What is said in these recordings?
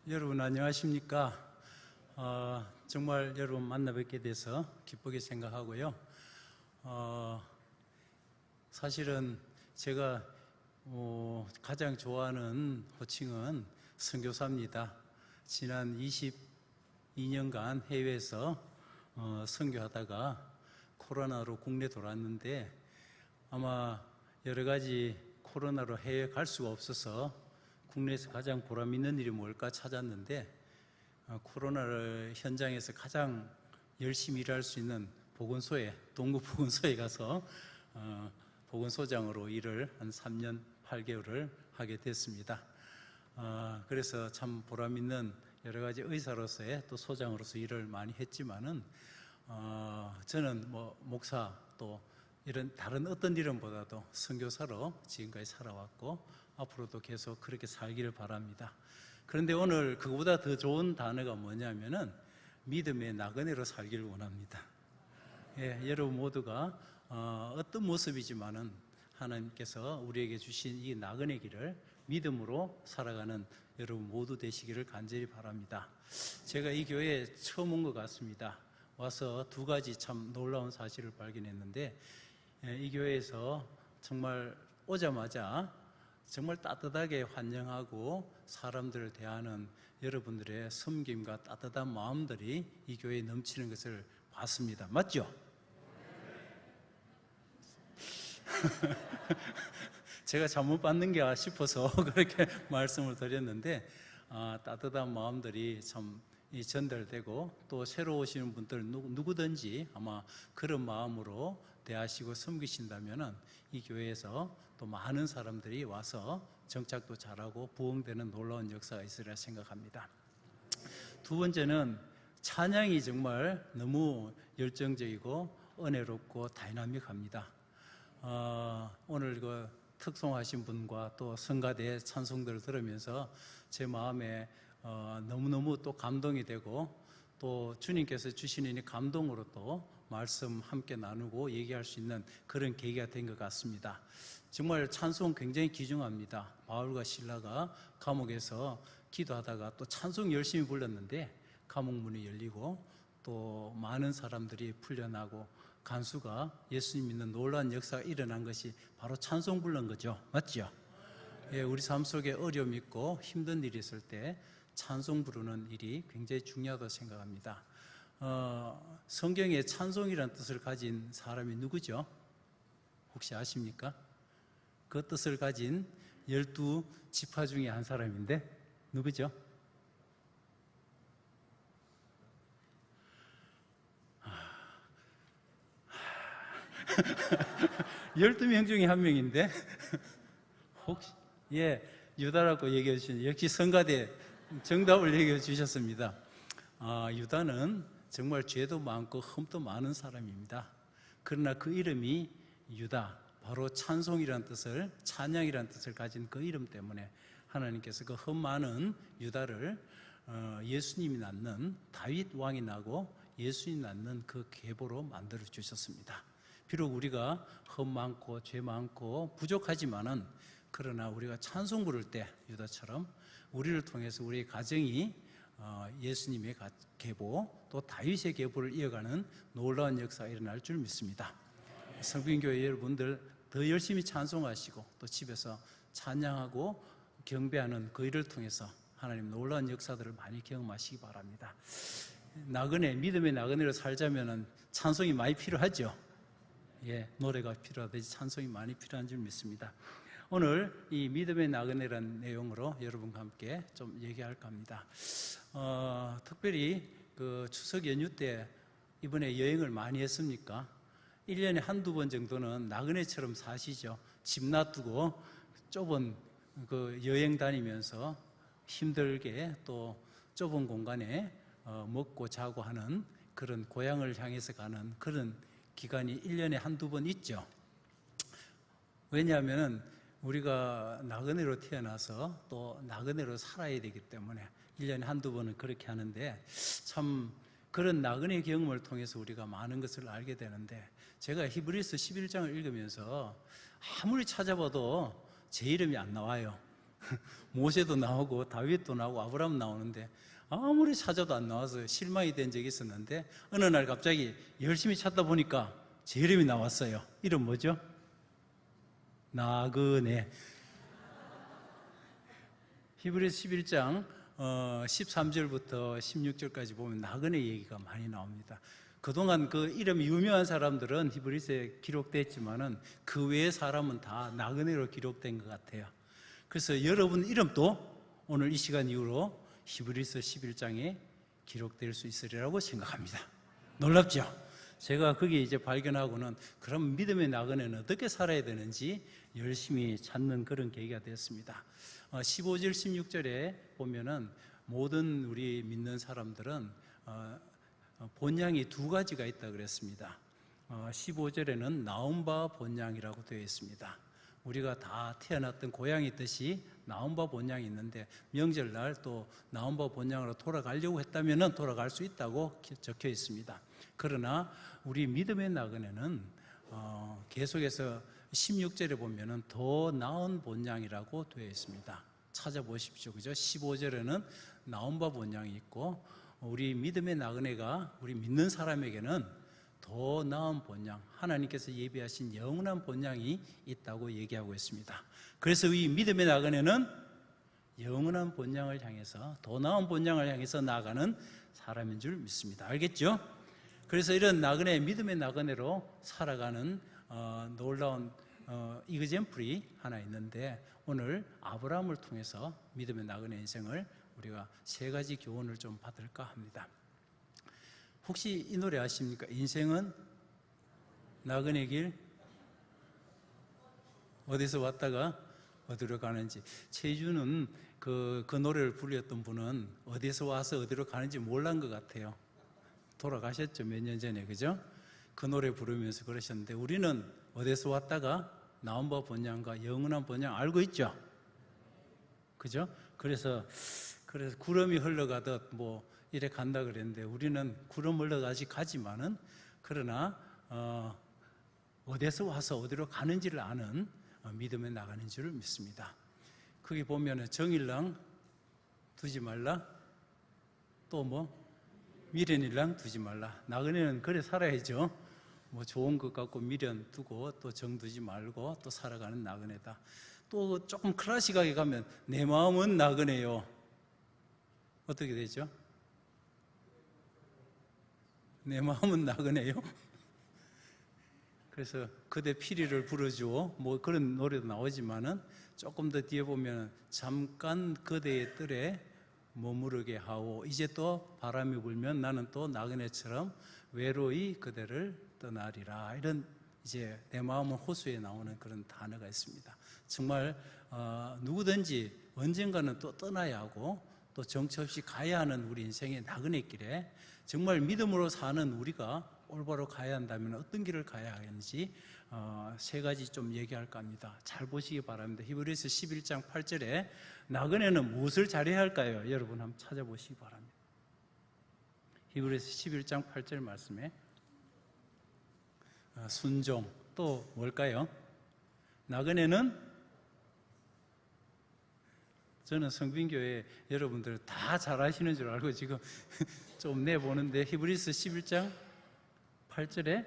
여러분 안녕하십니까? 정말 여러분 만나 뵙게 돼서 기쁘게 생각하고요. 사실은 제가 가장 좋아하는 호칭은 선교사입니다. 지난 22년간 해외에서 선교하다가 코로나로 국내 돌아왔는데 아마 여러 가지 코로나로 해외 갈 수가 없어서 국내에서 가장 보람 있는 일이 뭘까 찾았는데 코로나를 현장에서 가장 열심히 일할 수 있는 보건소에, 동구보건소에 가서 보건소장으로 일을 한 3년 8개월을 하게 됐습니다. 그래서 참 보람 있는 여러 가지 의사로서의 또 소장으로서 일을 많이 했지만은 저는 목사 또 이런 다른 어떤 이름보다도 선교사로 지금까지 살아왔고 앞으로도 계속 그렇게 살기를 바랍니다. 그런데 오늘 그보다 더 좋은 단어가 뭐냐면은 믿음의 나그네로 살기를 원합니다. 여러분 모두가 어떤 모습이지만은 하나님께서 우리에게 주신 이 나그네 길을 믿음으로 살아가는 여러분 모두 되시기를 간절히 바랍니다. 제가 이 교회에 처음 온 것 같습니다. 와서 두 가지 참 놀라운 사실을 발견했는데 이 교회에서 정말 오자마자 정말 따뜻하게 환영하고 사람들을 대하는 여러분들의 섬김과 따뜻한 마음들이 이 교회에 넘치는 것을 봤습니다. 맞죠? 제가 잘못 받는 게 싶어서 그렇게 말씀을 드렸는데 따뜻한 마음들이 참 전달되고 또 새로 오시는 분들 누구든지 아마 그런 마음으로 대하시고 섬기신다면 이 교회에서 또 많은 사람들이 와서 정착도 잘하고 부흥되는 놀라운 역사가 있으리라 생각합니다. 두 번째는 찬양이 정말 너무 열정적이고 은혜롭고 다이나믹합니다. 오늘 그 특송하신 분과 또 성가대 찬송들을 들으면서 제 마음에 너무너무 또 감동이 되고 또 주님께서 주시는 이 감동으로 또 말씀 함께 나누고 얘기할 수 있는 그런 계기가 된 것 같습니다. 정말 찬송 굉장히 귀중합니다. 바울과 실라가 감옥에서 기도하다가 또 찬송 열심히 불렀는데 감옥 문이 열리고 또 많은 사람들이 풀려나고 간수가 예수님 믿는 놀라운 역사가 일어난 것이 바로 찬송 부른 거죠. 맞죠? 우리 삶 속에 어려움 있고 힘든 일이 있을 때 찬송 부르는 일이 굉장히 중요하다고 생각합니다. 성경에 찬송이라는 뜻을 가진 사람이 누구죠? 혹시 아십니까? 그 뜻을 가진 12지파 중에 한 사람인데 누구죠? 12명 중에 한 명인데 혹시 유다라고 얘기해 주신 역시 성가대 정답을 얘기해 주셨습니다. 유다는 정말 죄도 많고 흠도 많은 사람입니다. 그러나 그 이름이 유다, 바로 찬송이라는 뜻을, 찬양이라는 뜻을 가진 그 이름 때문에 하나님께서 그 흠 많은 유다를 예수님이 낳는 다윗 왕이 나고 예수님이 낳는 그 계보로 만들어 주셨습니다. 비록 우리가 흠 많고 죄 많고 부족하지만은 그러나 우리가 찬송 부를 때 유다처럼 우리를 통해서 우리의 가정이 예수님의 계보 또 다윗의 계보를 이어가는 놀라운 역사가 일어날 줄 믿습니다. 성빈교회 여러분들 더 열심히 찬송하시고 또 집에서 찬양하고 경배하는 그 일을 통해서 하나님 놀라운 역사들을 많이 경험하시기 바랍니다. 나그네, 믿음의 나그네로 살자면 찬송이 많이 필요하죠. 노래가 필요하듯이 찬송이 많이 필요한 줄 믿습니다. 오늘 이 믿음의 나그네라는 내용으로 여러분과 함께 좀 얘기할까 합니다. 특별히 그 추석 연휴 때 이번에 여행을 많이 했습니까? 1년에 한두 번 정도는 나그네처럼 사시죠. 집 놔두고 좁은 그 여행 다니면서 힘들게 또 좁은 공간에 먹고 자고 하는 그런 고향을 향해서 가는 그런 기간이 1년에 한두 번 있죠. 왜냐하면 우리가 나그네로 태어나서 또 나그네로 살아야 되기 때문에 1년에 한두 번은 그렇게 하는데 참 그런 나그네 경험을 통해서 우리가 많은 것을 알게 되는데 제가 히브리서 11장을 읽으면서 아무리 찾아봐도 제 이름이 안 나와요. 모세도 나오고 다윗도 나오고 아브라함 나오는데 아무리 찾아도 안 나와서 실망이 된 적이 있었는데 어느 날 갑자기 열심히 찾다 보니까 제 이름이 나왔어요. 이름 뭐죠? 나그네. 히브리서 11장 13절부터 16절까지 보면 나그네 얘기가 많이 나옵니다. 그동안 그 이름이 유명한 사람들은 히브리서에 기록됐지만은 그 외의 사람은 다 나그네로 기록된 것 같아요. 그래서 여러분 이름도 오늘 이 시간 이후로 히브리서 11장에 기록될 수 있으리라고 생각합니다. 놀랍죠? 제가 거기에 이제 발견하고는 그럼 믿음의 나그네는 어떻게 살아야 되는지 열심히 찾는 그런 계기가 되었습니다. 15절, 16절에 보면은 모든 우리 믿는 사람들은 본향이 두 가지가 있다 그랬습니다. 15절에는 나온 바 본향이라고 되어 있습니다. 우리가 다 태어났던 고향이 있듯이 나온 바 본향이 있는데 명절날 또 나온 바 본향으로 돌아가려고 했다면 돌아갈 수 있다고 적혀 있습니다. 그러나 우리 믿음의 나그네는 계속해서 16절에 보면은 더 나은 본향이라고 되어 있습니다. 찾아보십시오. 그죠? 15절에는 나온 바 본향이 있고 우리 믿음의 나그네가 우리 믿는 사람에게는 더 나은 본향, 하나님께서 예비하신 영원한 본향이 있다고 얘기하고 있습니다. 그래서 이 믿음의 나그네는 영원한 본향을 향해서 더 나은 본향을 향해서 나아가는 사람인 줄 믿습니다. 알겠죠? 그래서 이런 나그네, 믿음의 나그네로 살아가는 놀라운 이그젬플이 하나 있는데 오늘 아브라함을 통해서 믿음의 나그네 인생을 우리가 세 가지 교훈을 좀 받을까 합니다. 혹시 이 노래 아십니까? 인생은 나그네 길, 어디서 왔다가 어디로 가는지. 최희준은 그 노래를 불렸던 분은 어디서 와서 어디로 가는지 몰란 것 같아요. 돌아가셨죠, 몇 년 전에. 그죠? 그 노래 부르면서 그러셨는데 우리는 어디서 왔다가 나온 바 본향과 영원한 본향 알고 있죠? 그죠? 그래서 구름이 흘러가듯 뭐 이래 간다 그랬는데 우리는 구름 흘러가지 가지만은 그러나 어디서 와서 어디로 가는지를 아는 믿음에 나가는 줄 믿습니다. 거기 보면은 정일랑 두지 말라, 또 뭐 미련일랑 두지 말라. 나그네는 그래 살아야죠. 뭐 좋은 것 갖고 미련 두고 또 정 두지 말고 또 살아가는 나그네다. 또 조금 클래식하게 가면 내 마음은 나그네요. 어떻게 되죠? 내 마음은 나그네요. 그래서 그대 피리를 불어주어 뭐 그런 노래도 나오지만은 조금 더 뒤에 보면 잠깐 그대의 뜰에 머무르게 하오. 이제 또 바람이 불면 나는 또 나그네처럼 외로이 그대를 떠나리라. 이런 이제 내 마음은 호수에 나오는 그런 단어가 있습니다. 정말 누구든지 언젠가는 또 떠나야 하고 또 정처 없이 가야 하는 우리 인생의 나그네 길에 정말 믿음으로 사는 우리가 올바로 가야 한다면 어떤 길을 가야 하는지 세 가지 좀 얘기할까 합니다. 잘 보시기 바랍니다. 히브리서 11장 8절에 나그네는 무엇을 잘해야 할까요? 여러분 한번 찾아보시기 바랍니다. 히브리서 11장 8절 말씀에 순종, 또 뭘까요? 나그네는 저는 성빈교회 여러분들 다 잘 아시는 줄 알고 지금 좀 내보는데 히브리서 11장 8절에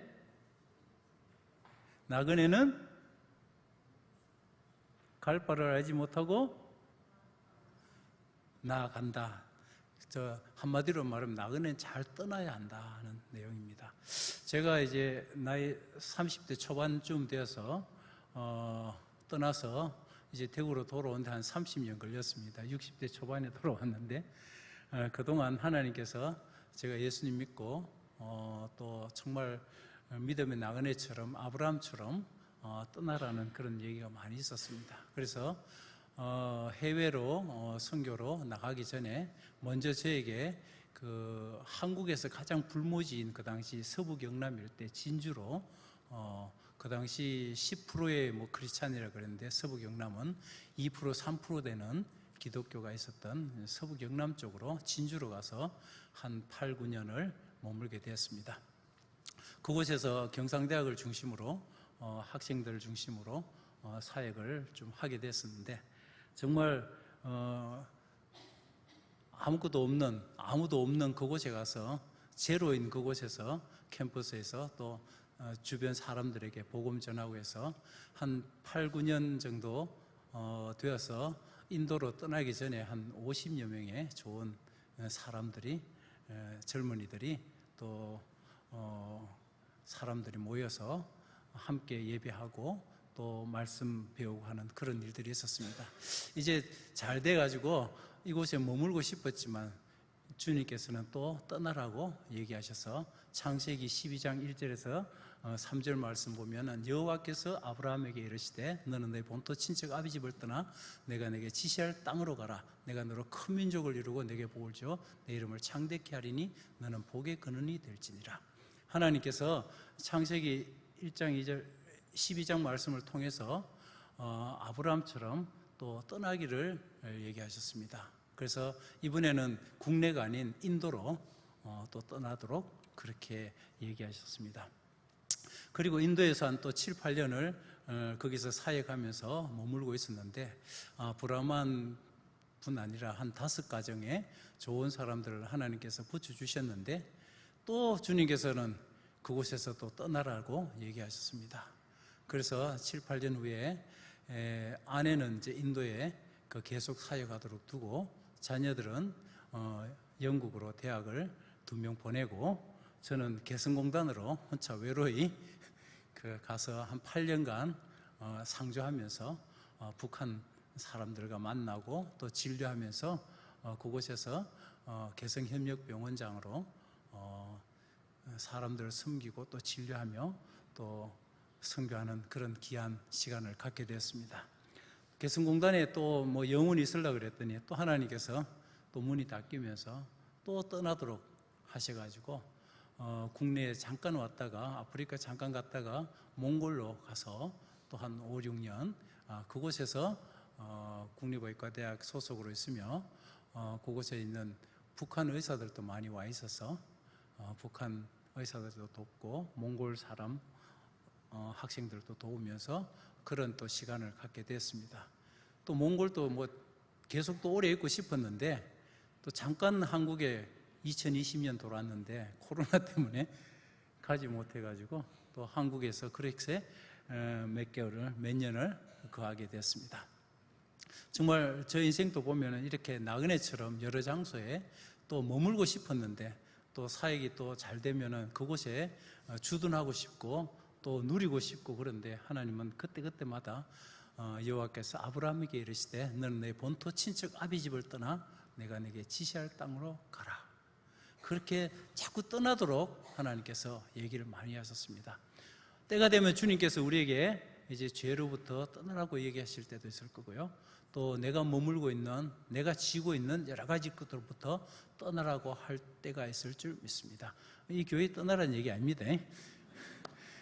나그네는 갈 바를 알지 못하고 나아간다. 저 한마디로 말하면 나그네는 잘 떠나야 한다는 내용입니다. 제가 이제 나이 30대 초반쯤 되어서 떠나서 이제 대구로 돌아오는데 한 30년 걸렸습니다. 60대 초반에 돌아왔는데 그동안 하나님께서 제가 예수님 믿고 또 정말 믿음의 나그네처럼 아브라함처럼 떠나라는 그런 얘기가 많이 있었습니다. 그래서 해외로 선교로 나가기 전에 먼저 저에게 그 한국에서 가장 불모지인 그 당시 서부 경남 일대 진주로 그 당시 10%의 뭐 크리스찬이라 그랬는데 서부 경남은 2% 3% 되는 기독교가 있었던 서부 경남 쪽으로 진주로 가서 한 8, 9년을 머물게 되었습니다. 그곳에서 경상대학을 중심으로 학생들을 중심으로 사역을 좀 하게 됐었는데 정말 아무도 없는 그곳에 가서 제로인 그곳에서 캠퍼스에서 또 주변 사람들에게 복음 전하고 해서 한 8, 9년 정도 되어서 인도로 떠나기 전에 한 50여 명의 좋은 사람들이 젊은이들이 또 사람들이 모여서 함께 예배하고 또 말씀 배우고 하는 그런 일들이 있었습니다. 이제 잘 돼가지고 이곳에 머물고 싶었지만 주님께서는 또 떠나라고 얘기하셔서 창세기 12장 1절에서 3절 말씀 보면은 여호와께서 아브라함에게 이르시되 너는 내 본토 친척 아비 집을 떠나 내가 내게 지시할 땅으로 가라. 내가 너로 큰 민족을 이루고 내게 복을 주어 내 이름을 창대케 하리니 너는 복의 근원이 될지니라. 하나님께서 창세기 1장 2절 12장 말씀을 통해서 아브라함처럼 또 떠나기를 얘기하셨습니다. 그래서 이번에는 국내가 아닌 인도로 또 떠나도록 그렇게 얘기하셨습니다. 그리고 인도에서 한 또 7, 8년을 거기서 사역하면서 머물고 있었는데 불암한 분 아니라 한 5가정에 좋은 사람들을 하나님께서 붙여주셨는데 또 주님께서는 그곳에서 또 떠나라고 얘기하셨습니다. 그래서 7, 8년 후에 아내는 이제 인도에 계속 사역하도록 두고 자녀들은 영국으로 대학을 2명 보내고 저는 개성공단으로 혼자 외로이 가서 한 8년간 상주하면서 북한 사람들과 만나고 또 진료하면서 그곳에서 개성협력병원장으로 사람들을 섬기고 또 진료하며 또 선교하는 그런 귀한 시간을 갖게 되었습니다. 개성공단에 또 뭐 영혼이 있으려고 그랬더니 또 하나님께서 또 문이 닫히면서 또 떠나도록 하셔가지고 국내에 잠깐 왔다가 아프리카 잠깐 갔다가 몽골로 가서 또 한 5, 6년 그곳에서 국립의과대학 소속으로 있으며 그곳에 있는 북한 의사들도 많이 와 있어서 북한 의사들도 돕고 몽골 사람 학생들도 도우면서 그런 또 시간을 갖게 됐습니다. 또 몽골도 뭐 계속 또 오래 있고 싶었는데 또 잠깐 한국에 2020년 돌아왔는데 코로나 때문에 가지 못해가지고 또 한국에서 그렇게 몇 년을 거하게 됐습니다. 정말 저 인생도 보면은 이렇게 나그네처럼 여러 장소에 또 머물고 싶었는데 또 사역이 또 잘 되면은 그곳에 주둔하고 싶고 또 누리고 싶고 그런데 하나님은 그때마다 여호와께서 아브라함에게 이르시되 너는 내 본토 친척 아비 집을 떠나 내가 내게 지시할 땅으로 가라. 그렇게 자꾸 떠나도록 하나님께서 얘기를 많이 하셨습니다. 때가 되면 주님께서 우리에게 이제 죄로부터 떠나라고 얘기하실 때도 있을 거고요. 또 내가 머물고 있는, 내가 지고 있는 여러 가지 것들부터 떠나라고 할 때가 있을 줄 믿습니다. 이 교회 떠나라는 얘기 아닙니다.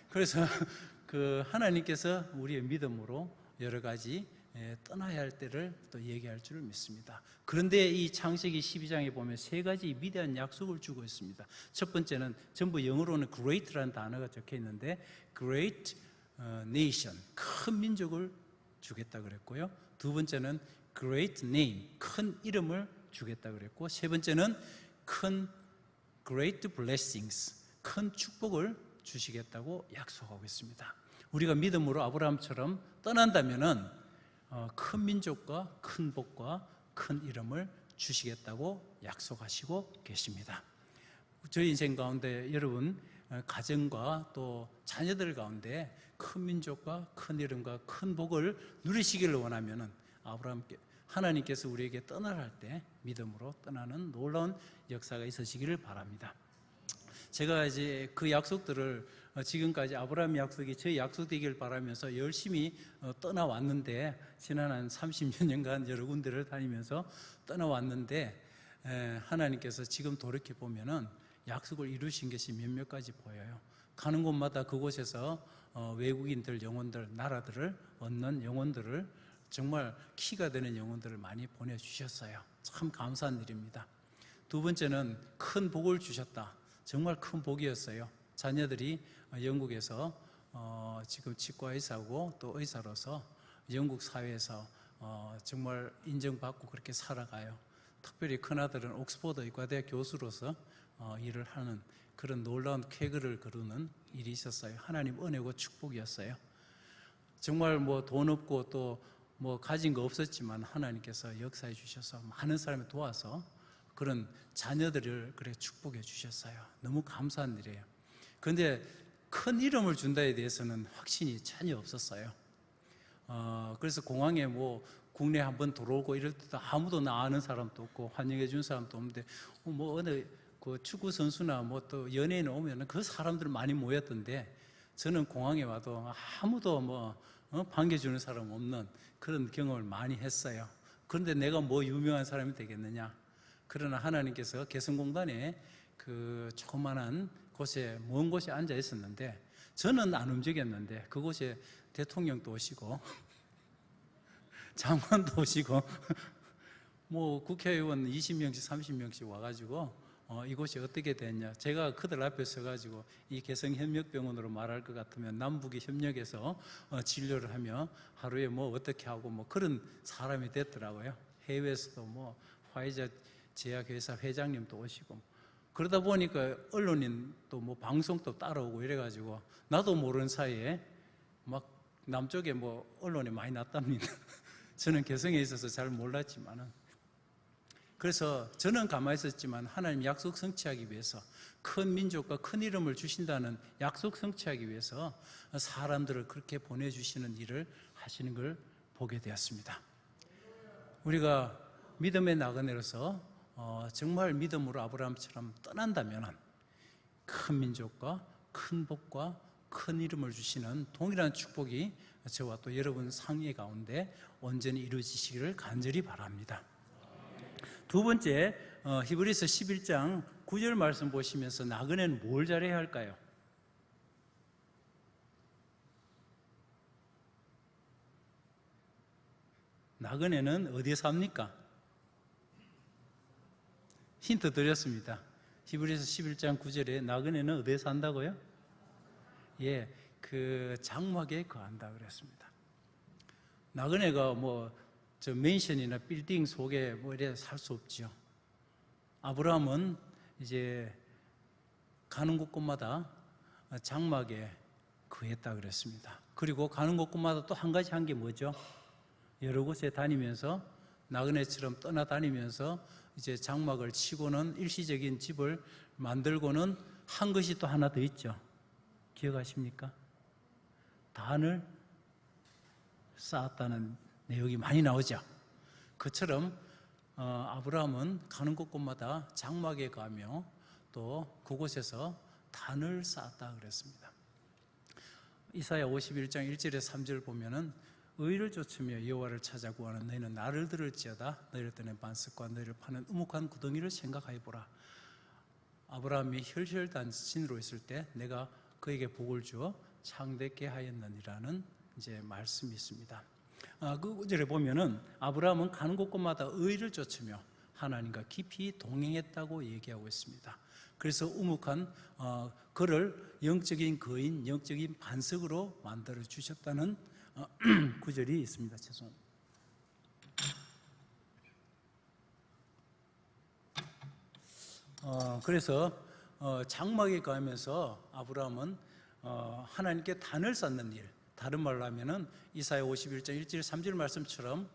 그래서 하나님께서 우리의 믿음으로 여러 가지 떠나야 할 때를 또 얘기할 줄 믿습니다. 그런데 이 창세기 12장에 보면 3가지 위대한 약속을 주고 있습니다. 첫 번째는 전부 영어로는 great라는 단어가 적혀 있는데 great nation, 큰 민족을 주겠다 그랬고요. 두 번째는 great name, 큰 이름을 주겠다 그랬고, 세 번째는 큰 great blessings, 큰 축복을 주시겠다고 약속하고 있습니다. 우리가 믿음으로 아브라함처럼 떠난다면은 큰 민족과 큰 복과 큰 이름을 주시겠다고 약속하시고 계십니다. 저희 인생 가운데 여러분 가정과 또 자녀들 가운데 큰 민족과 큰 이름과 큰 복을 누리시기를 원하면은 하나님께서 우리에게 떠나라 할 때 믿음으로 떠나는 놀라운 역사가 있으시기를 바랍니다. 제가 이제 그 약속들을 지금까지 아브라함 약속이 제 약속되길 바라면서 열심히 떠나왔는데 지난 한 30여 년간 여러 군데를 다니면서 떠나왔는데 하나님께서 지금 돌이켜보면은 약속을 이루신 것이 몇몇 가지 보여요. 가는 곳마다 그곳에서 외국인들, 영혼들, 나라들을 얻는 영혼들을 정말 키가 되는 영혼들을 많이 보내주셨어요. 참 감사한 일입니다. 두 번째는 큰 복을 주셨다. 정말 큰 복이었어요. 자녀들이 영국에서 지금 치과 의사고 또 의사로서 영국 사회에서 정말 인정받고 그렇게 살아가요. 특별히 큰아들은 옥스퍼드 의과대 교수로서 일을 하는 그런 놀라운 쾌거를 거두는 일이 있었어요. 하나님 은혜고 축복이었어요. 정말 뭐 돈 없고 또 뭐 가진 거 없었지만 하나님께서 역사해 주셔서 많은 사람을 도와서 그런 자녀들을 그래 축복해 주셨어요. 너무 감사한 일이에요. 그런데 큰 이름을 준다에 대해서는 확신이 전혀 없었어요. 그래서 공항에 뭐 국내 한번 들어오고 이럴 때도 아무도 나 아는 사람도 없고 환영해 준 사람도 없는데 뭐 어느 그 축구 선수나 뭐 또 연예인 오면 그 사람들 많이 모였던데 저는 공항에 와도 아무도 뭐 반겨주는 사람 없는 그런 경험을 많이 했어요. 그런데 내가 뭐 유명한 사람이 되겠느냐? 그러나 하나님께서 개성공단에 그 조그만한 곳에 먼 곳에 앉아 있었는데 저는 안 움직였는데 그곳에 대통령도 오시고 장관도 오시고 뭐 국회의원 20명씩 30명씩 와가지고 이곳이 어떻게 됐냐, 제가 그들 앞에 서가지고 이 개성협력병원으로 말할 것 같으면 남북이 협력해서 진료를 하며 하루에 뭐 어떻게 하고 뭐 그런 사람이 됐더라고요. 해외에서도 뭐 화이자 제약회사 회장님도 오시고 그러다 보니까 언론인 또 뭐 방송도 따라오고 이래가지고 나도 모르는 사이에 막 남쪽에 뭐 언론이 많이 났답니다. 저는 개성에 있어서 잘 몰랐지만은, 그래서 저는 가만히 있었지만 하나님 약속 성취하기 위해서 큰 민족과 큰 이름을 주신다는 약속 성취하기 위해서 사람들을 그렇게 보내주시는 일을 하시는 걸 보게 되었습니다. 우리가 믿음의 나그네로서 정말 믿음으로 아브라함처럼 떠난다면 큰 민족과 큰 복과 큰 이름을 주시는 동일한 축복이 저와 또 여러분 상해 가운데 온전히 이루어지시기를 간절히 바랍니다. 두 번째, 히브리서 11장 9절 말씀 보시면서 나그네는 뭘 잘해야 할까요? 나그네는 어디에 삽니까? 힌트 드렸습니다. 히브리서 11장 9절에 나그네는 어디에 산다고요? 예, 그 장막에 거한다 그랬습니다. 나그네가 뭐 저 맨션이나 빌딩 속에 뭐 이래 살 수 없지요. 아브라함은 이제 가는 곳곳마다 장막에 거했다 그랬습니다. 그리고 가는 곳곳마다 또 한 가지 한 게 뭐죠? 여러 곳에 다니면서 나그네처럼 떠나다니면서 이제 장막을 치고는 일시적인 집을 만들고는 한 것이 또 하나 더 있죠. 기억하십니까? 단을 쌓았다는 내용이 많이 나오죠. 그처럼 아브라함은 가는 곳곳마다 장막에 가며 또 그곳에서 단을 쌓았다 그랬습니다. 이사야 51장 1절에 3절 보면은 의를 쫓으며 여호와를 찾아 구하는 너희는 나를 들을지어다. 너희를 떠낸 반석과 너희를 파는 우묵한 구덩이를 생각하여 보라. 아브라함이 혈혈단신으로 있을 때 내가 그에게 복을 주어 창대케 하였느니라는 이제 말씀이 있습니다. 그 구절에 보면은 아브라함은 가는 곳곳마다 의를 쫓으며 하나님과 깊이 동행했다고 얘기하고 있습니다. 그래서 우묵한 그를 영적인 거인, 영적인 반석으로 만들어 주셨다는 구절이 있습니다. 죄송합니다. 그래서 장막에 가면서 아브라함은 하나님께 단을 쌓는 일, 다른 말로 하면은 이사야 51장 1절 3절 말씀처럼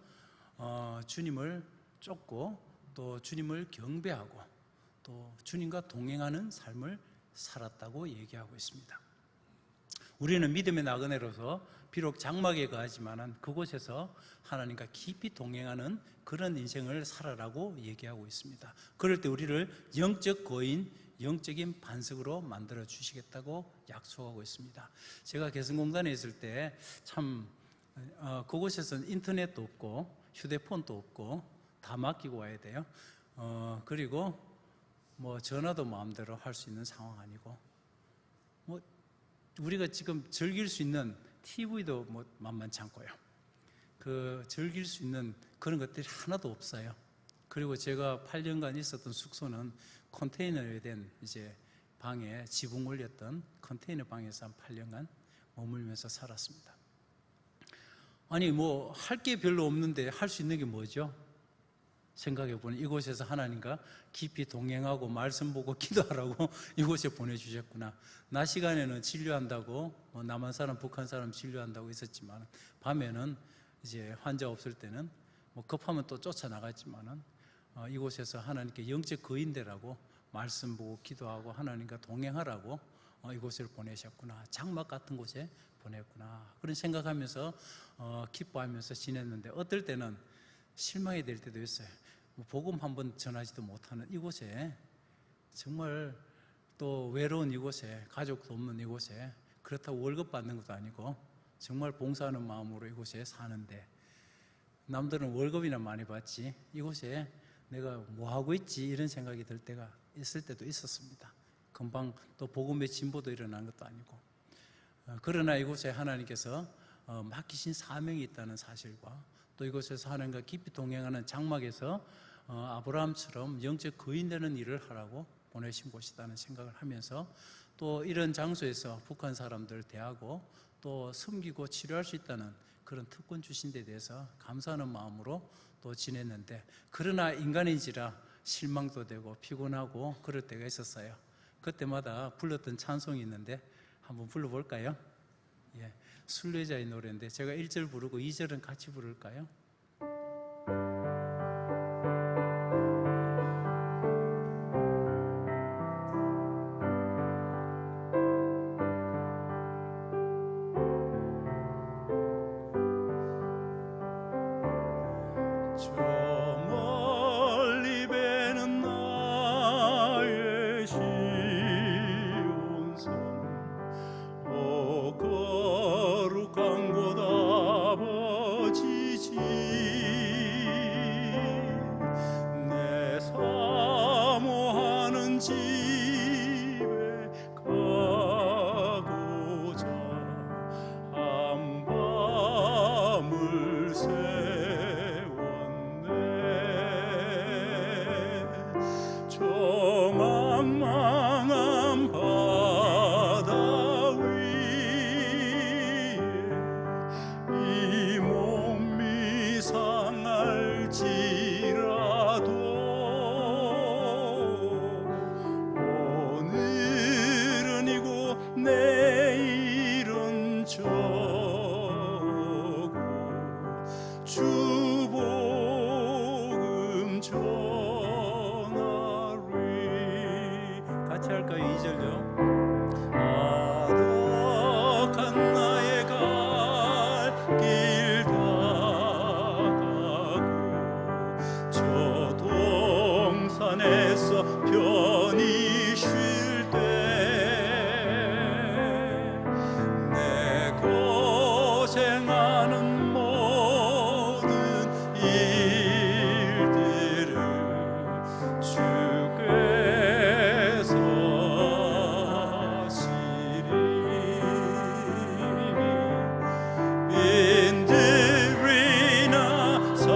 주님을 쫓고 또 주님을 경배하고 또 주님과 동행하는 삶을 살았다고 얘기하고 있습니다. 우리는 믿음의 나그네로서 비록 장막에 거하지만은 그곳에서 하나님과 깊이 동행하는 그런 인생을 살아라고 얘기하고 있습니다. 그럴 때 우리를 영적 거인, 영적인 반석으로 만들어 주시겠다고 약속하고 있습니다. 제가 개성공단에 있을 때 참 그곳에서는 인터넷도 없고 휴대폰도 없고 다 맡기고 와야 돼요. 그리고 뭐 전화도 마음대로 할 수 있는 상황 아니고 뭐 우리가 지금 즐길 수 있는 TV도 뭐 만만치 않고요. 그 즐길 수 있는 그런 것들이 하나도 없어요. 그리고 제가 8년간 있었던 숙소는 컨테이너에 된 이제 방에 지붕 올렸던 컨테이너 방에서 한 8년간 머물면서 살았습니다. 아니 뭐 할 게 별로 없는데 할 수 있는 게 뭐죠? 생각해 보니 이곳에서 하나님과 깊이 동행하고 말씀 보고 기도하라고 이곳에 보내주셨구나. 낮 시간에는 진료한다고 남한 사람 북한 사람 진료한다고 있었지만 밤에는 이제 환자 없을 때는 뭐 급하면 또 쫓아나갔지만은 이곳에서 하나님께 영적 거인되라고 말씀 보고 기도하고 하나님과 동행하라고 이곳을 보내셨구나. 장막 같은 곳에 보냈구나. 그런 생각하면서 기뻐하면서 지냈는데 어떨 때는 실망이 될 때도 있어요. 복음 한번 전하지도 못하는 이곳에, 정말 또 외로운 이곳에, 가족도 없는 이곳에, 그렇다고 월급 받는 것도 아니고 정말 봉사하는 마음으로 이곳에 사는데, 남들은 월급이나 많이 받지 이곳에 내가 뭐하고 있지 이런 생각이 들 때가 있을 때도 있었습니다. 금방 또 복음의 진보도 일어난 것도 아니고. 그러나 이곳에 하나님께서 맡기신 사명이 있다는 사실과 또 이곳에서 하나님과 깊이 동행하는 장막에서 아브라함처럼 영적 거인 되는 일을 하라고 보내신 곳이라는 생각을 하면서, 또 이런 장소에서 북한 사람들 대하고 또 섬기고 치료할 수 있다는 그런 특권 주신 데 대해서 감사하는 마음으로 또 지냈는데, 그러나 인간인지라 실망도 되고 피곤하고 그럴 때가 있었어요. 그때마다 불렀던 찬송이 있는데 한번 불러볼까요? 예, 순례자의 노래인데 제가 1절 부르고 2절은 같이 부를까요? 저 멀리 배는 나의 시온산, 거룩한 곳 아버지 집, 내 사모하는 집에 가고자 한밤을 세웠네. 저 만망한 바다 위에 이 몸이 상할지라도 오늘은 이고 내일은 저고 주 복음 전하리. 같이 할까요? 2절요. 아득한 나의 갈 길 다가고 저 동산에서 편히 쉴 때 내 고생하는 모든 일들을 주께서 하시리. 빈들이나 사막에서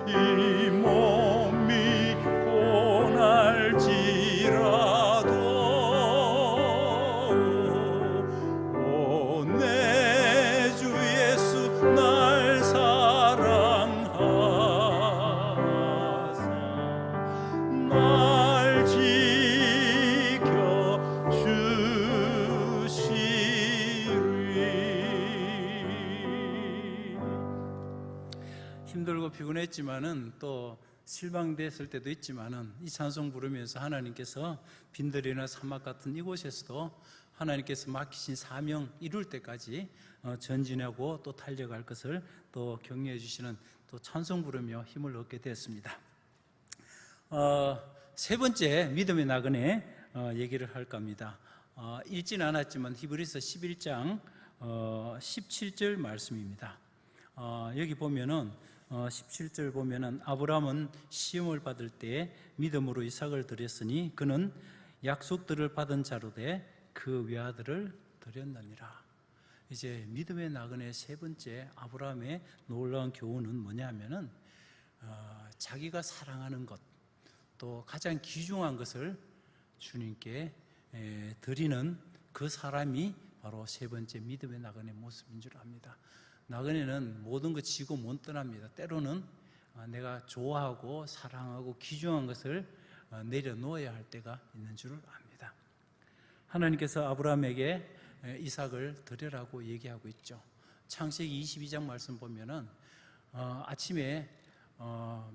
이 몸이 고날지라도 오 내 주 예수 날 사랑하사 날 지켜 주시리. 힘들고 피곤했지만은 또 실망됐을 때도 있지만은 이 찬송 부르면서 하나님께서 빈들이나 사막 같은 이곳에서도 하나님께서 맡기신 사명 이룰 때까지 전진하고 또 달려갈 것을 또 격려해 주시는 또 찬송 부르며 힘을 얻게 되었습니다. 세 번째 믿음의 나그네 얘기를 할까 합니다. 읽지는 않았지만 히브리서 11장 17절 말씀입니다. 여기 보면은 17절 보면은 아브라함은 시험을 받을 때 믿음으로 이삭을 드렸으니 그는 약속들을 받은 자로 돼 그 외아들을 드렸느니라. 이제 믿음의 나그네 세 번째 아브라함의 놀라운 교훈은 뭐냐 하면은 자기가 사랑하는 것, 또 가장 귀중한 것을 주님께 드리는 그 사람이 바로 세 번째 믿음의 나그네 모습인 줄 압니다. 나그네는 모든 것 지고 못 떠납니다. 때로는 내가 좋아하고 사랑하고 귀중한 것을 내려놓아야 할 때가 있는 줄 압니다. 하나님께서 아브라함에게 이삭을 드리라고 얘기하고 있죠. 창세기 22장 말씀 보면은 아침에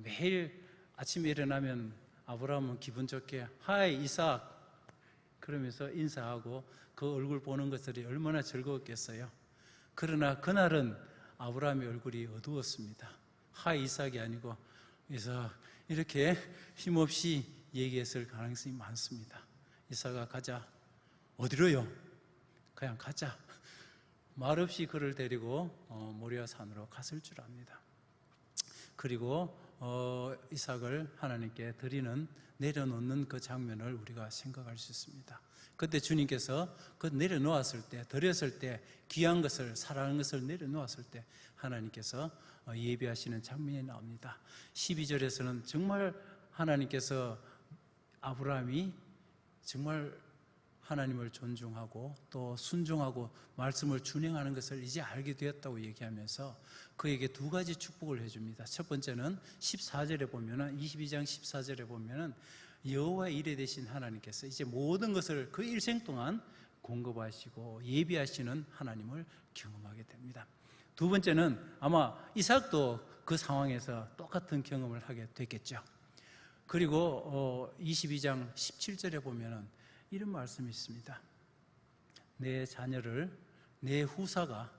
매일 아침에 일어나면 아브라함은 기분 좋게 하이 이삭 그러면서 인사하고 그 얼굴 보는 것들이 얼마나 즐거웠겠어요. 그러나 그날은 아브라함의 얼굴이 어두웠습니다. 하이 이삭이 아니고 이삭 이렇게 힘없이 얘기했을 가능성이 많습니다. 이삭아 가자. 어디로요? 그냥 가자. 말없이 그를 데리고 모리아 산으로 갔을 줄 압니다. 그리고 이삭을 하나님께 드리는 내려놓는 그 장면을 우리가 생각할 수 있습니다. 그때 주님께서 그 내려놓았을 때, 드렸을 때, 귀한 것을, 사랑하는 것을 내려놓았을 때 하나님께서 예비하시는 장면이 나옵니다. 12절에서는 정말 하나님께서 아브라함이 정말 하나님을 존중하고 또 순종하고 말씀을 준행하는 것을 이제 알게 되었다고 얘기하면서 그에게 두 가지 축복을 해줍니다. 첫 번째는 14절에 보면은 22장 14절에 보면은 여호와의 이레 되신 하나님께서 이제 모든 것을 그 일생 동안 공급하시고 예비하시는 하나님을 경험하게 됩니다. 두 번째는 아마 이삭도 그 상황에서 똑같은 경험을 하게 됐겠죠. 그리고 22장 17절에 보면은 이런 말씀이 있습니다. 내 자녀를 내 후사가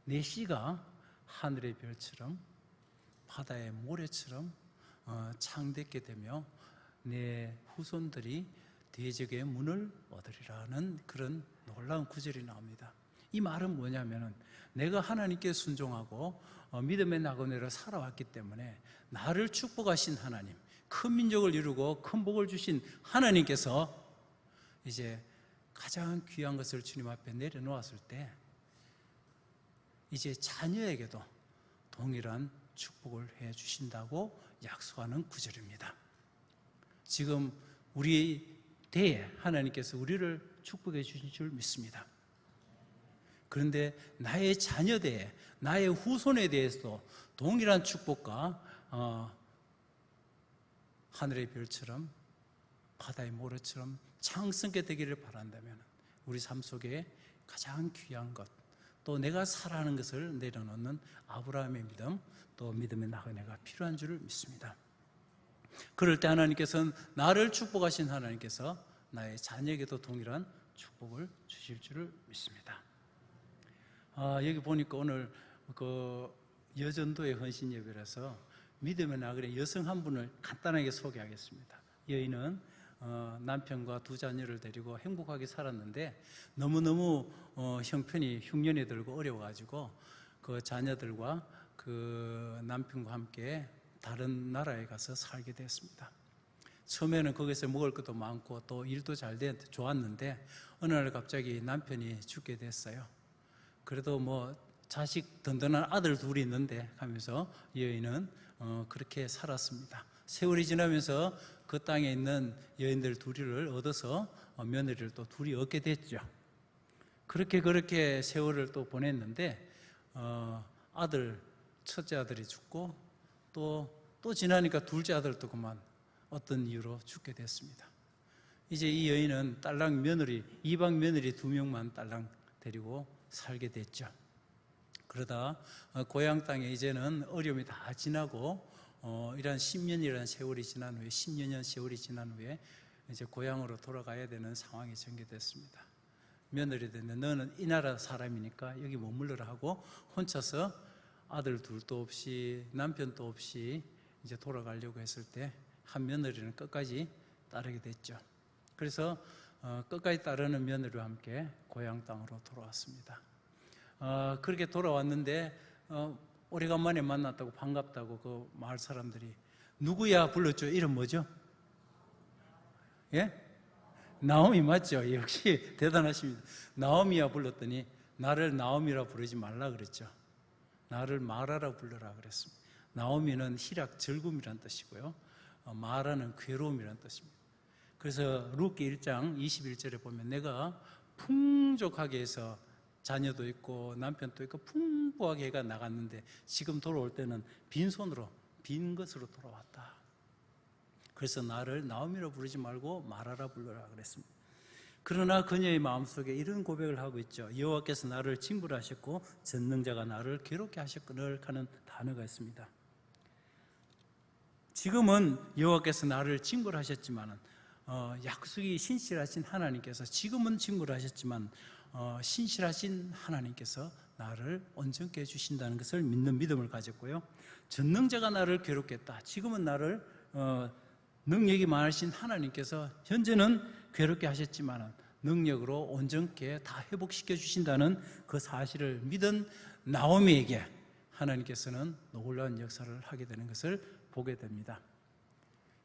내 씨가 하늘의 별처럼 바다의 모래처럼 창댔게 되며 내 후손들이 대적의 문을 얻으리라는 그런 놀라운 구절이 나옵니다. 이 말은 뭐냐면은 내가 하나님께 순종하고 믿음의 나그네로 살아왔기 때문에 나를 축복하신 하나님, 큰 민족을 이루고 큰 복을 주신 하나님께서 이제 가장 귀한 것을 주님 앞에 내려놓았을 때 이제 자녀에게도 동일한 축복을 해 주신다고 약속하는 구절입니다. 지금 우리 대에 하나님께서 우리를 축복해 주신 줄 믿습니다. 그런데 나의 자녀 대에, 나의 후손에 대해서도 동일한 축복과 하늘의 별처럼 바다의 모래처럼 창성게 되기를 바란다면 우리 삶 속에 가장 귀한 것, 또 내가 살아가는 것을 내려놓는 아브라함의 믿음, 또 믿음의 나그네가 필요한 줄 믿습니다. 그럴 때 하나님께서는 나를 축복하신 하나님께서 나의 자녀에게도 동일한 축복을 주실 줄을 믿습니다. 여기 보니까 오늘 그 여전도의 헌신 예배라서 믿음의 나그네 여성 한 분을 간단하게 소개하겠습니다. 여인은 남편과 두 자녀를 데리고 행복하게 살았는데 너무너무 형편이 흉년이 들고 어려워가지고 그 자녀들과 그 남편과 함께 다른 나라에 가서 살게 됐습니다. 처음에는 거기서 먹을 것도 많고 또 일도 잘 좋았는데 어느 날 갑자기 남편이 죽게 됐어요. 그래도 뭐 자식 든든한 아들 둘이 있는데 하면서 여인은 그렇게 살았습니다. 세월이 지나면서 그 땅에 있는 여인들 둘이를 얻어서 며느리를 또 둘이 얻게 됐죠. 그렇게 세월을 또 보냈는데 첫째 아들이 죽고 또 지나니까 둘째 아들도 그만 어떤 이유로 죽게 됐습니다. 이제 이 여인은 딸랑 며느리, 이방 며느리 2명만 딸랑 데리고 살게 됐죠. 그러다 고향 땅에 이제는 어려움이 다 지나고 이런 10년이라는 세월이 지난 후에 10년 세월이 지난 후에 이제 고향으로 돌아가야 되는 상황이 전개됐습니다. 며느리들은 너는 이 나라 사람이니까 여기 머물러라 하고 혼자서 아들 둘도 없이 남편도 없이 이제 돌아가려고 했을 때 한 며느리는 끝까지 따르게 됐죠. 그래서 끝까지 따르는 며느리와 함께 고향 땅으로 돌아왔습니다. 그렇게 돌아왔는데 오래간만에 만났다고 반갑다고 그 마을 사람들이 누구야 불렀죠? 이름 뭐죠? 예? 나오미 맞죠? 역시 대단하십니다. 나오미야 불렀더니 나를 나오미라 부르지 말라 그랬죠. 나를 마라라 불러라 그랬습니다. 나오미는 희락 즐거움이란 뜻이고요. 마라는 괴로움이란 뜻입니다. 그래서 룻기 1장 21절에 보면 내가 풍족하게 해서 자녀도 있고 남편도 있고 풍부하게 해가 나갔는데 지금 돌아올 때는 빈손으로 빈 것으로 돌아왔다. 그래서 나를 나오미로 부르지 말고 마라라 불러라 그랬습니다. 그러나 그녀의 마음속에 이런 고백을 하고 있죠. 여호와께서 나를 징벌하셨고 전능자가 나를 괴롭게 하셨거늘 하는 단어가 있습니다. 지금은 여호와께서 나를 징벌하셨지만 약속이 신실하신 하나님께서 지금은 징벌하셨지만 신실하신 하나님께서 나를 온전케 해주신다는 것을 믿는 믿음을 가졌고요. 전능자가 나를 괴롭게 했다. 지금은 나를 능력이 많으신 하나님께서 현재는 괴롭게 하셨지만 능력으로 온전케 다 회복시켜 주신다는 그 사실을 믿은 나오미에게 하나님께서는 놀라운 역사를 하게 되는 것을 보게 됩니다.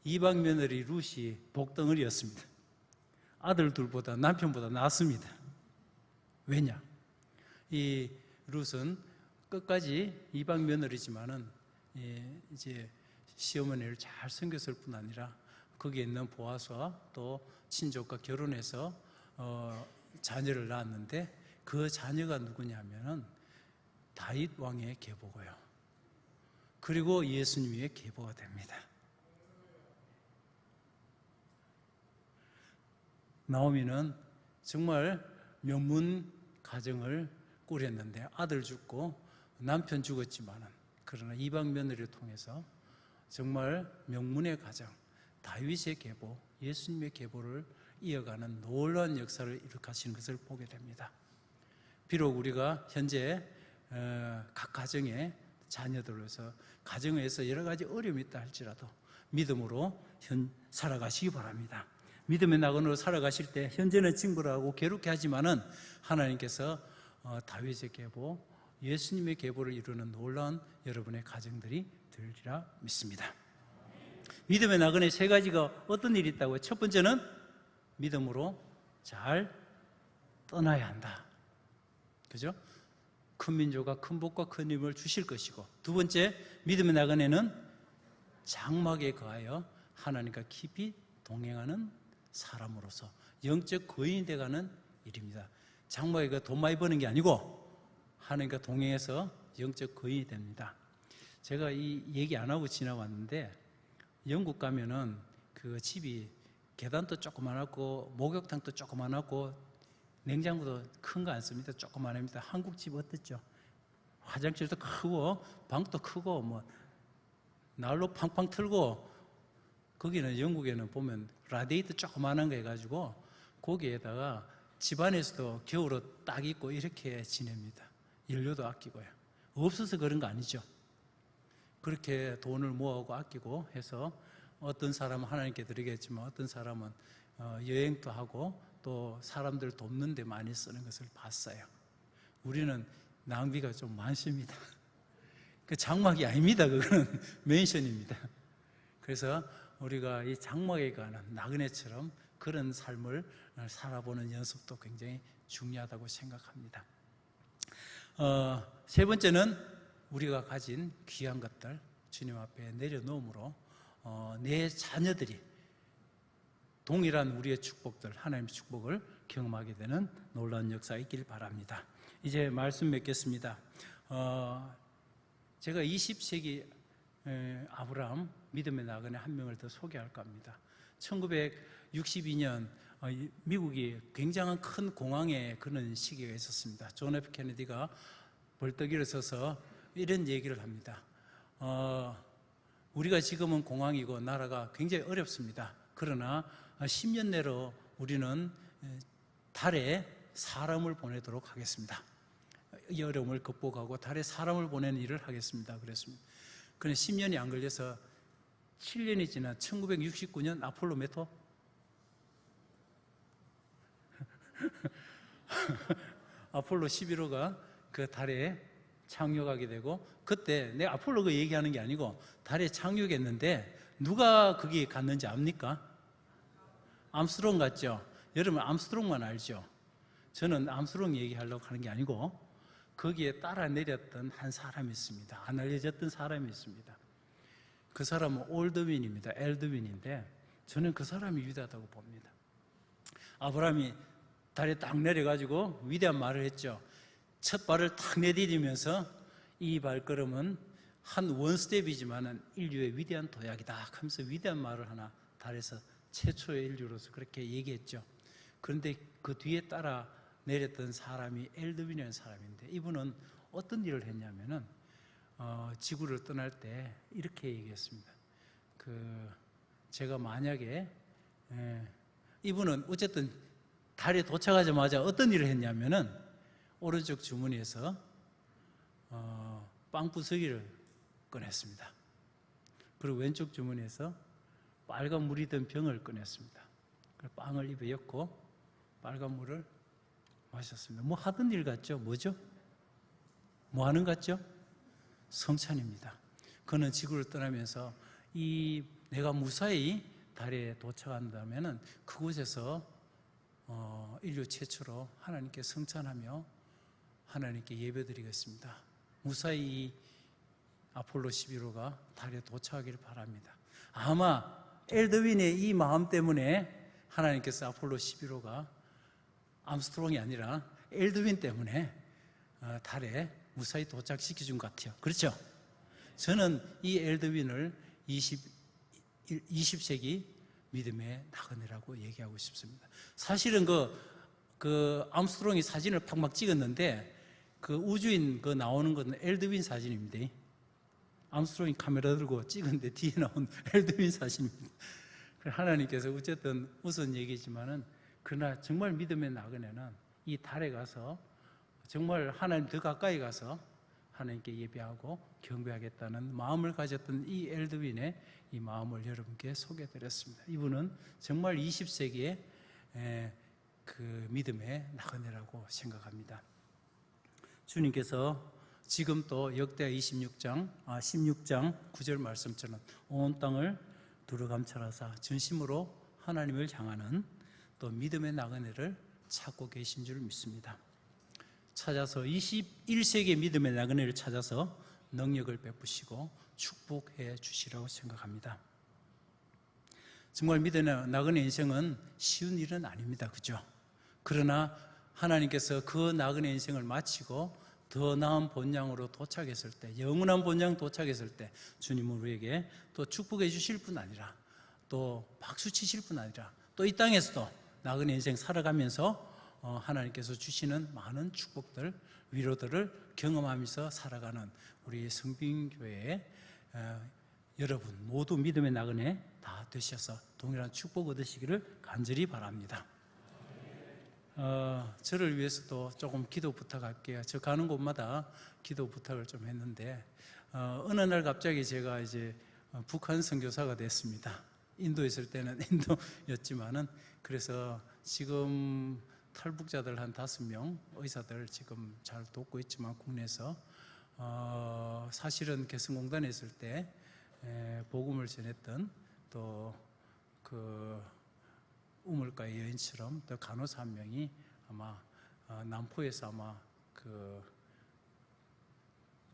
이방 며느리 룻이 복덩어리였습니다. 아들 둘보다 남편보다 낫습니다. 왜냐? 이 룻은 끝까지 이방 며느리지만은 이제 시어머니를 잘 섬겼을 뿐 아니라 거기에 있는 보아스와 또 친족과 결혼해서 자녀를 낳았는데 그 자녀가 누구냐면은 다윗 왕의 계보고요. 그리고 예수님의 계보가 됩니다. 나오미는 정말 명문 가정을 꾸렸는데 아들 죽고 남편 죽었지만은 그러나 이방 며느리를 통해서 정말 명문의 가정, 다윗의 계보, 예수님의 계보를 이어가는 놀라운 역사를 이룩하시는 것을 보게 됩니다. 비록 우리가 현재 각 가정의 자녀들로서 가정에서 여러 가지 어려움이 있다 할지라도 믿음으로 살아가시기 바랍니다. 믿음의 나그네로 살아가실 때 현재는 징벌하고 괴롭게 하지만은 하나님께서 다윗의 계보, 예수님의 계보를 이루는 놀라운 여러분의 가정들이 되리라 믿습니다. 믿음의 나그네 세 가지가 어떤 일이 있다고요? 첫 번째는 믿음으로 잘 떠나야 한다. 그죠? 큰 민족과 큰 복과 큰 힘을 주실 것이고, 두 번째, 믿음의 나그네는 장막에 거하여 하나님과 깊이 동행하는 사람으로서 영적 거인이 되어가는 일입니다. 장막에 돈 많이 버는 게 아니고 하나님과 동행해서 영적 거인이 됩니다. 제가 이 얘기 안 하고 지나왔는데 영국 가면은 그 집이 계단도 조그만하고 목욕탕도 조그만하고 냉장고도 큰 거 안 씁니다. 조그만합니다. 한국 집 어땠죠? 화장실도 크고 방도 크고 뭐 난로 팡팡 틀고, 거기는 영국에는 보면 라디에이터 조그만한 거 해가지고 거기에다가 집안에서도 겨울옷 딱 입고 이렇게 지냅니다. 연료도 아끼고요. 없어서 그런 거 아니죠. 그렇게 돈을 모아오고 아끼고 해서 어떤 사람은 하나님께 드리겠지만 어떤 사람은 여행도 하고 또 사람들 돕는 데 많이 쓰는 것을 봤어요. 우리는 낭비가 좀 많습니다. 그 장막이 아닙니다. 그거는 맨션입니다. 그래서 우리가 이 장막에 가는 나그네처럼 그런 삶을 살아보는 연습도 굉장히 중요하다고 생각합니다. 세 번째는 우리가 가진 귀한 것들 주님 앞에 내려놓음으로 내 자녀들이 동일한 우리의 축복들, 하나님의 축복을 경험하게 되는 놀라운 역사가 있길 바랍니다. 이제 말씀 맺겠습니다. 제가 20세기 아브라함 믿음의 나그네 한 명을 더 소개할까 합니다. 1962년 미국이 굉장한 큰 공황에 그런 시기가 있었습니다. 존 F 케네디가 벌떡 일어서서 이런 얘기를 합니다. 우리가 지금은 공황이고 나라가 굉장히 어렵습니다. 그러나 10년 내로 우리는 달에 사람을 보내도록 하겠습니다. 이 어려움을 극복하고 달에 사람을 보내는 일을 하겠습니다. 그랬습니다. 그런데 10년이 안 걸려서 7년이 지난 1969년 아폴로 몇 호? 아폴로 11호가 그 달에 착륙하게 되고, 그때 내가 아폴로 그 얘기하는 게 아니고 달에 착륙했는데 누가 거기 갔는지 압니까? 암스트롱 갔죠? 여러분 암스트롱만 알죠? 저는 암스트롱 얘기하려고 하는 게 아니고 거기에 따라 내렸던 한 사람이 있습니다. 안 알려졌던 사람이 있습니다. 그 사람은 올드윈입니다. 엘드윈인데 저는 그 사람이 위대하다고 봅니다. 아브라함이 달에 딱 내려가지고 위대한 말을 했죠. 첫 발을 탁 내디디면서 이 발걸음은 한 원스텝이지만은 인류의 위대한 도약이다 하면서 위대한 말을 하나 달에서 최초의 인류로서 그렇게 얘기했죠. 그런데 그 뒤에 따라 내렸던 사람이 엘드윈이라는 사람인데, 이분은 어떤 일을 했냐면은 지구를 떠날 때 이렇게 얘기했습니다. 제가 만약에 이분은 어쨌든 달에 도착하자마자 어떤 일을 했냐면은 오른쪽 주머니에서 빵 부스기를 꺼냈습니다. 그리고 왼쪽 주머니에서 빨간 물이 든 병을 꺼냈습니다. 빵을 입에 엮고 빨간 물을 마셨습니다. 뭐 하던 일 같죠? 뭐죠? 뭐 하는 것 같죠? 성찬입니다. 그는 지구를 떠나면서 내가 무사히 달에 도착한다면은 그곳에서 인류 최초로 하나님께 성찬하며 하나님께 예배드리겠습니다. 무사히 아폴로 11호가 달에 도착하기를 바랍니다. 아마 엘드윈의 이 마음 때문에 하나님께서 아폴로 11호가 암스트롱이 아니라 엘드윈 때문에 달에 무사히 도착시켜준 것 같아요. 그렇죠? 저는 이 엘드윈을 20세기 믿음의 나그네라고 얘기하고 싶습니다. 사실은 그 암스트롱이 사진을 팍 찍었는데 그 우주인 나오는 건 엘드윈 사진입니다. 암스트롱이 카메라 들고 찍었는데 뒤에 나온 엘드윈 사진입니다. 하나님께서 어쨌든 우선 얘기지만은 그러나 정말 믿음의 나그네는 이 달에 가서 정말 하나님 더 가까이 가서 하나님께 예배하고 경배하겠다는 마음을 가졌던 이 엘드윈의 이 마음을 여러분께 소개해드렸습니다. 이분은 정말 20세기의 그 믿음의 나그네라고 생각합니다. 주님께서 지금 또 역대하 16장 9절 말씀처럼 온 땅을 두루감찰하사 전심으로 하나님을 향하는 또 믿음의 나그네를 찾고 계신 줄 믿습니다. 찾아서 21세기의 믿음의 나그네를 찾아서 능력을 베푸시고 축복해 주시라고 생각합니다. 정말 믿음의 나그네 인생은 쉬운 일은 아닙니다. 그죠? 그러나 하나님께서 그 나그네 인생을 마치고 더 나은 본향으로 도착했을 때, 영원한 본향 도착했을 때 주님은 우리에게 또 축복해 주실 뿐 아니라 또 박수 치실 뿐 아니라 또 이 땅에서도 나그네 인생 살아가면서 하나님께서 주시는 많은 축복들, 위로들을 경험하면서 살아가는 우리 성빈교회의 여러분 모두 믿음의 나그네 다 되셔서 동일한 축복 얻으시기를 간절히 바랍니다. 저를 위해서도 조금 기도 부탁할게요. 저 가는 곳마다 기도 부탁을 좀 했는데 어느 날 갑자기 제가 이제 북한 선교사가 됐습니다. 인도에 있을 때는 인도였지만은, 그래서 지금 탈북자들 한 5명 의사들 지금 잘 돕고 있지만 국내에서 사실은 개성공단에 있을 때 복음을 전했던 또 그 우물가의 여인처럼 또 간호사 한 명이 아마 남포에서 아마 그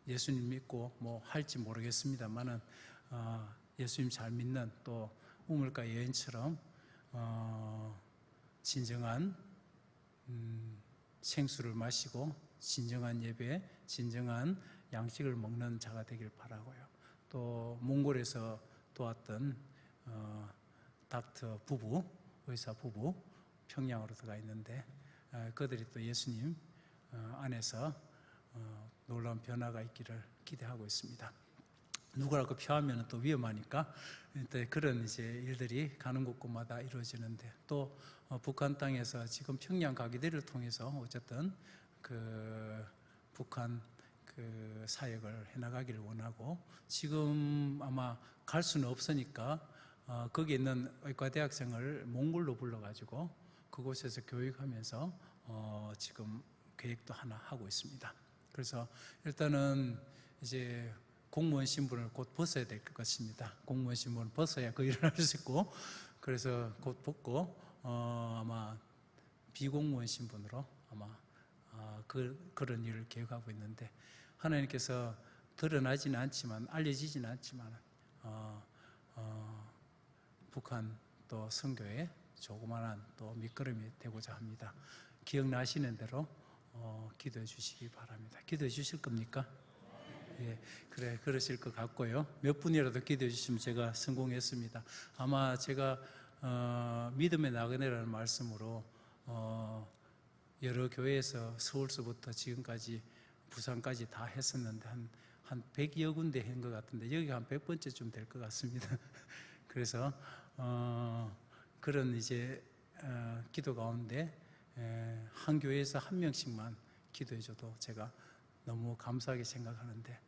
예수님 믿고 뭐 할지 모르겠습니다만은 예수님 잘 믿는 또 우물가 여인처럼 진정한 생수를 마시고 진정한 예배, 진정한 양식을 먹는 자가 되길 바라고요. 또 몽골에서 도왔던 닥터 부부, 의사 부부 평양으로 들어가 있는데 그들이 또 예수님 안에서 놀라운 변화가 있기를 기대하고 있습니다. 누구라고 표하면 또 위험하니까 그런 이제 일들이 가는 곳곳마다 이루어지는데, 또 북한 땅에서 지금 평양 가기대를 통해서 어쨌든 그 북한 그 사역을 해나가기를 원하고, 지금 아마 갈 수는 없으니까 거기 있는 의과대학생을 몽골로 불러가지고 그곳에서 교육하면서 지금 계획도 하나 하고 있습니다. 그래서 일단은 이제 공무원 신분을 곧 벗어야 될 것 같습니다. 공무원 신분을 벗어야 그 일을 할 수 있고, 그래서 곧 벗고 아마 비공무원 신분으로 아마 그런 일을 계획하고 있는데, 하나님께서 드러나지는 않지만 알려지지는 않지만 북한 또 선교에 조그마한 또 밑거름이 되고자 합니다. 기억나시는 대로 기도해 주시기 바랍니다. 기도해 주실 겁니까? 예, 그래, 그러실 것 같고요. 몇 분이라도 기도해 주시면 제가 성공했습니다. 아마 제가 믿음의 나그네라는 말씀으로 여러 교회에서 서울서부터 지금까지 부산까지 다 했었는데 한 100여 군데 한 것 같은데 여기가 한 100번째쯤 될 것 같습니다. 그래서 그런 이제 기도 가운데 한 교회에서 한 명씩만 기도해줘도 제가 너무 감사하게 생각하는데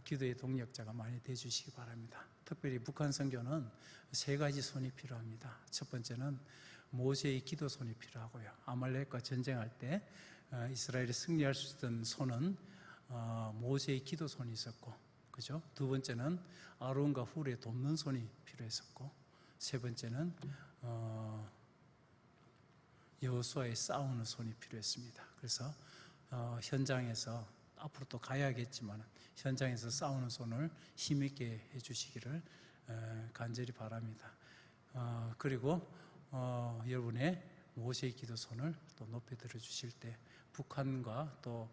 기도의 동력자가 많이 되어주시기 바랍니다. 특별히 북한 선교는 세 가지 손이 필요합니다. 첫 번째는 모세의 기도 손이 필요하고요. 아말렉과 전쟁할 때 이스라엘이 승리할 수 있던 손은 모세의 기도 손이 있었고, 그죠? 두 번째는 아론과 훌의 돕는 손이 필요했었고, 세 번째는 여호수아의 싸우는 손이 필요했습니다. 그래서 현장에서 앞으로 또 가야겠지만 현장에서 싸우는 손을 힘있게 해주시기를 간절히 바랍니다. 그리고 여러분의 모세의 기도 손을 또 높이 들어주실 때 북한과 또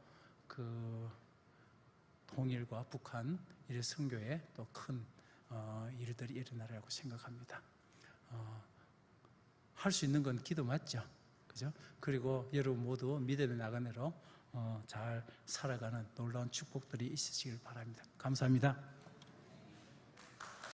그 통일과 북한 이래 선교에 또 큰 일들이 일어나리라고 생각합니다. 할 수 있는 건 기도 맞죠? 그죠? 그리고 여러분 모두 믿음의 나그네로 잘 살아가는 놀라운 축복들이 있으시길 바랍니다. 감사합니다.